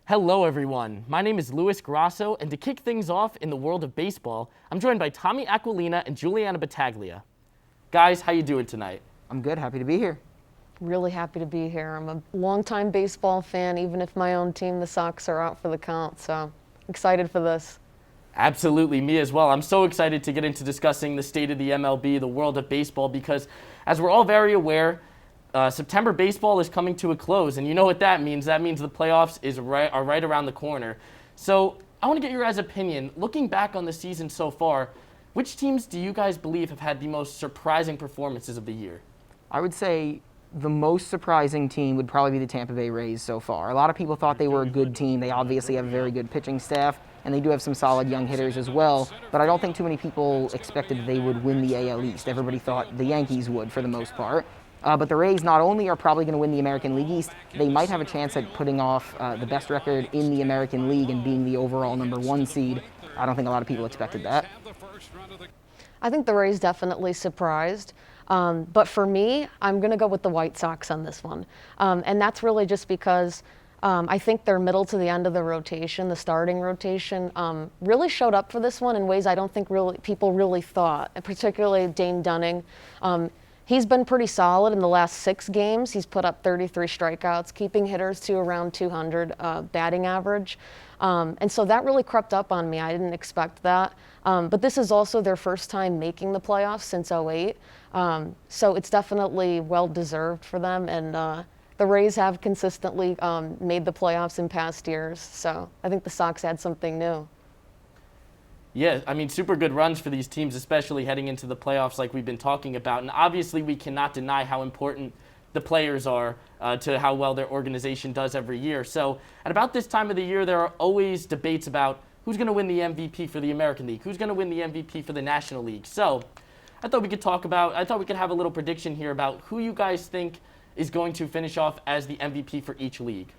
Hello everyone, my name is Grosso, and to kick things off in the world of baseball, I'm joined by Tommy Aquilina and Juliana Battaglia. Guys, how you doing tonight? I'm good, happy to be here. Really happy to be here. I'm a longtime baseball fan, even if my own team, the Sox, are out for the count, so excited for this. Absolutely, me as well. I'm so excited to get into discussing the state of the MLB, the world of baseball, because as we're all very aware, September baseball is coming to a close, and you know what that means. That means the playoffs are right around the corner. So I want to get your guys' opinion. Looking back on the season so far, which teams do you guys believe have had the most surprising performances of the year? I would say the most surprising team would probably be the Tampa Bay Rays so far. A lot of people thought they were a good team. They obviously have a very good pitching staff, and they do have some solid young hitters as well, but I don't think too many people expected they would win the AL East. Everybody thought the Yankees would for the most part. But the Rays not only are probably going to win the American League East, they might have a chance at putting off the best record in the American League and being the overall #1 seed. I don't think a lot of people expected that. I think the Rays definitely surprised. But for me, I'm going to go with the White Sox on this one. And that's really just because I think their middle to the end of the rotation, the starting rotation, really showed up for this one in ways I don't think people really thought, and particularly Dane Dunning. He's been pretty solid in the last 6 games. He's put up 33 strikeouts, keeping hitters to around 200 batting average. And so that really crept up on me. I didn't expect that. But this is also their first time making the playoffs since '08. So it's definitely well-deserved for them. And the Rays have consistently made the playoffs in past years. So I think the Sox had something new. Yeah, I mean, super good runs for these teams, especially heading into the playoffs like we've been talking about. And obviously, we cannot deny how important the players are to how well their organization does every year. So at about this time of the year, there are always debates about who's going to win the MVP for the American League, who's going to win the MVP for the National League. So I thought we could have a little prediction here about who you guys think is going to finish off as the MVP for each league.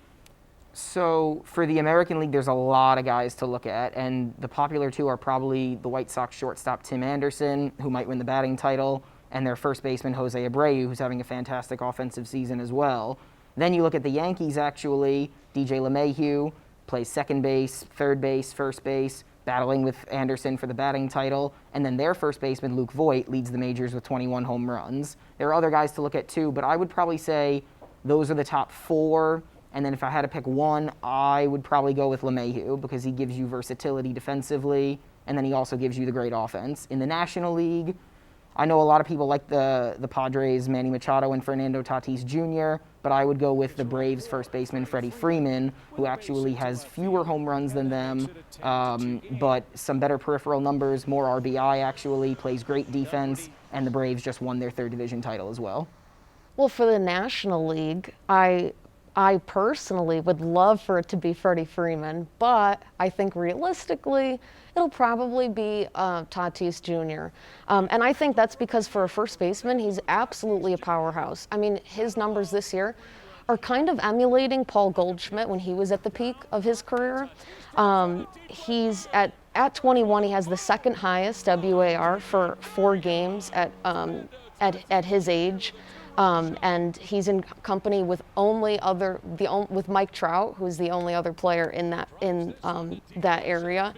So for the American League, there's a lot of guys to look at, and the popular two are probably the White Sox shortstop Tim Anderson, who might win the batting title, and their first baseman Jose Abreu, who's having a fantastic offensive season as well. Then you look at the Yankees, actually. DJ LeMahieu plays second base, third base, first base, battling with Anderson for the batting title, and then their first baseman, Luke Voit, leads the majors with 21 home runs. There are other guys to look at too, but I would probably say those are the top 4. And then if I had to pick one, I would probably go with LeMahieu because he gives you versatility defensively, and then he also gives you the great offense. In the National League, I know a lot of people like the Padres, Manny Machado and Fernando Tatis Jr., but I would go with the Braves first baseman, Freddie Freeman, who actually has fewer home runs than them, but some better peripheral numbers, more RBI actually, plays great defense, and the Braves just won their 3rd division title as well. Well, for the National League, I personally would love for it to be Freddie Freeman, but I think realistically, it'll probably be Tatis Jr. And I think that's because for a first baseman, he's absolutely a powerhouse. I mean, his numbers this year are kind of emulating Paul Goldschmidt when he was at the peak of his career. He's at 21, he has the 2nd highest WAR for 4 games at his age. And he's in company with with Mike Trout, who's the only other player in that area.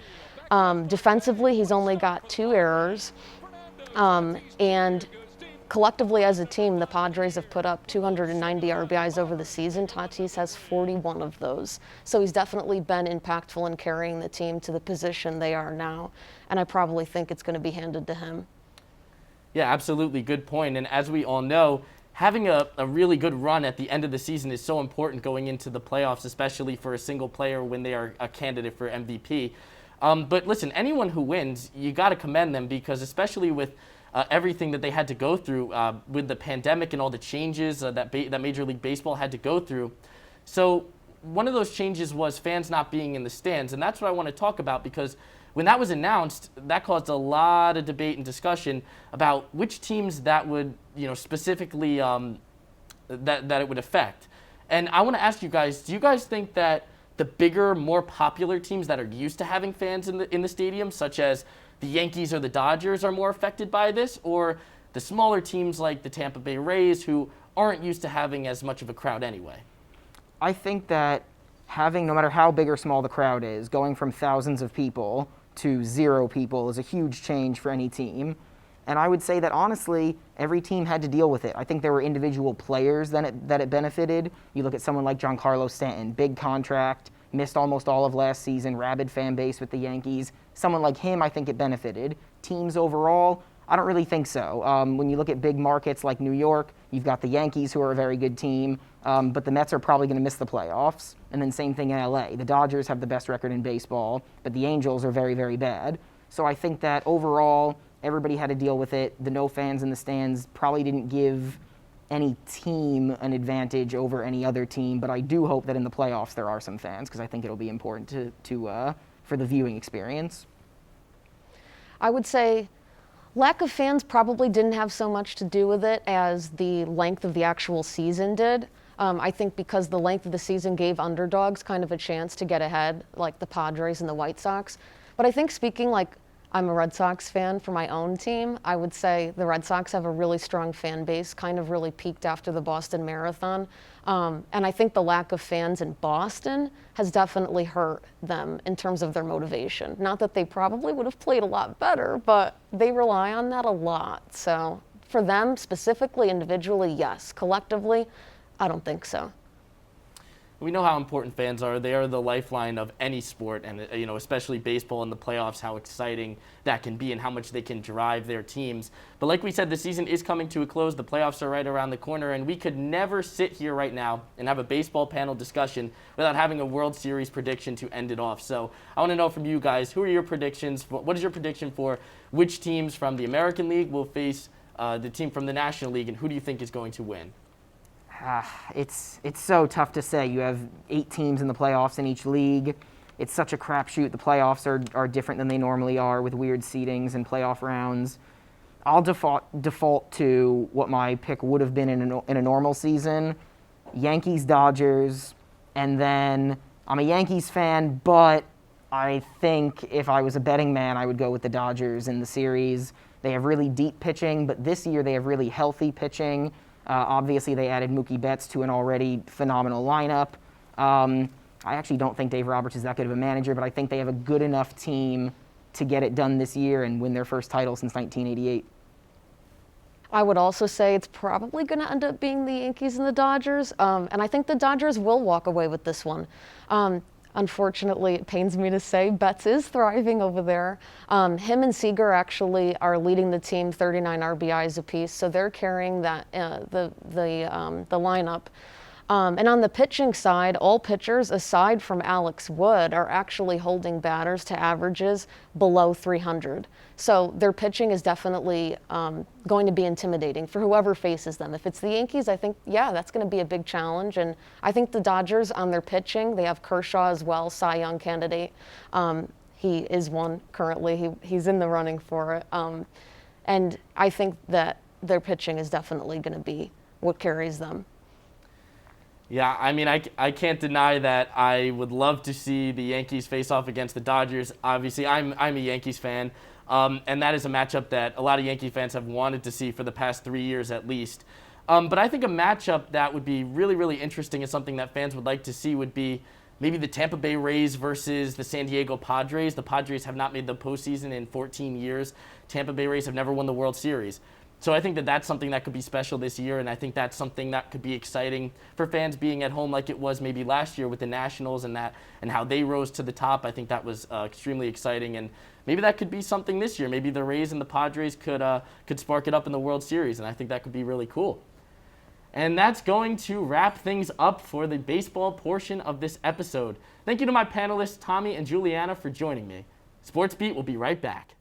Defensively, he's only got 2 errors, and collectively as a team, the Padres have put up 290 RBIs over the season. Tatis has 41 of those, so he's definitely been impactful in carrying the team to the position they are now, and I probably think it's going to be handed to him. Yeah, absolutely, good point. And as we all know, having a really good run at the end of the season is so important going into the playoffs, especially for a single player when they are a candidate for MVP. But listen, anyone who wins, you got to commend them because especially with everything that they had to go through with the pandemic and all the changes that Major League Baseball had to go through. So one of those changes was fans not being in the stands, and that's what I want to talk about because when that was announced, that caused a lot of debate and discussion about which teams that would, specifically that it would affect. And I want to ask you guys, do you guys think that the bigger, more popular teams that are used to having fans in the stadium, such as the Yankees or the Dodgers, are more affected by this, or the smaller teams like the Tampa Bay Rays who aren't used to having as much of a crowd anyway? I think that having, no matter how big or small the crowd is, going from thousands of people to 0 people is a huge change for any team. And I would say that, honestly, every team had to deal with it. I think there were individual players that it benefited. You look at someone like Giancarlo Stanton, big contract, missed almost all of last season, rabid fan base with the Yankees. Someone like him, I think it benefited. Teams overall, I don't really think so. When you look at big markets like New York, you've got the Yankees, who are a very good team, but the Mets are probably going to miss the playoffs. And then same thing in LA. The Dodgers have the best record in baseball, but the Angels are very, very bad. So I think that overall, everybody had to deal with it. The no fans in the stands probably didn't give any team an advantage over any other team, but I do hope that in the playoffs there are some fans, because I think it'll be important for the viewing experience. I would say lack of fans probably didn't have so much to do with it as the length of the actual season did. I think because the length of the season gave underdogs kind of a chance to get ahead, like the Padres and the White Sox. But I think speaking like I'm a Red Sox fan for my own team, I would say the Red Sox have a really strong fan base, kind of really peaked after the Boston Marathon. And I think the lack of fans in Boston has definitely hurt them in terms of their motivation. Not that they probably would have played a lot better, but they rely on that a lot. So for them specifically, individually, yes. Collectively, I don't think so. We know how important fans are. They are the lifeline of any sport, and especially baseball in the playoffs, how exciting that can be and how much they can drive their teams. But like we said, the season is coming to a close. The playoffs are right around the corner, and we could never sit here right now and have a baseball panel discussion without having a World Series prediction to end it off. So I want to know from you guys, who are your predictions? What is your prediction for which teams from the American League will face the team from the National League, and who do you think is going to win? It's so tough to say. You have 8 teams in the playoffs in each league. It's such a crapshoot. The playoffs are different than they normally are, with weird seedings and playoff rounds. I'll default to what my pick would have been in a normal season: Yankees, Dodgers, and then I'm a Yankees fan, but I think if I was a betting man, I would go with the Dodgers in the series. They have really deep pitching, but this year they have really healthy pitching. Obviously, they added Mookie Betts to an already phenomenal lineup. I actually don't think Dave Roberts is that good of a manager, but I think they have a good enough team to get it done this year and win their first title since 1988. I would also say it's probably going to end up being the Yankees and the Dodgers, and I think the Dodgers will walk away with this one. Unfortunately, it pains me to say, Betts is thriving over there. Him and Seager actually are leading the team 39 RBIs apiece, so they're carrying that the lineup. And on the pitching side, all pitchers, aside from Alex Wood, are actually holding batters to averages below 300. So their pitching is definitely going to be intimidating for whoever faces them. If it's the Yankees, I think, that's going to be a big challenge. And I think the Dodgers, on their pitching, they have Kershaw as well, Cy Young candidate. He is one currently. He's in the running for it. And I think that their pitching is definitely going to be what carries them. Yeah, I mean, I can't deny that I would love to see the Yankees face off against the Dodgers. Obviously, I'm a Yankees fan, and that is a matchup that a lot of Yankee fans have wanted to see for the past 3 years at least. But I think a matchup that would be really, really interesting and something that fans would like to see would be maybe the Tampa Bay Rays versus the San Diego Padres. The Padres have not made the postseason in 14 years. Tampa Bay Rays have never won the World Series. So I think that that's something that could be special this year, and I think that's something that could be exciting for fans being at home like it was maybe last year with the Nationals and how they rose to the top. I think that was extremely exciting, and maybe that could be something this year. Maybe the Rays and the Padres could spark it up in the World Series, and I think that could be really cool. And that's going to wrap things up for the baseball portion of this episode. Thank you to my panelists, Tommy and Juliana, for joining me. Sports Beat will be right back.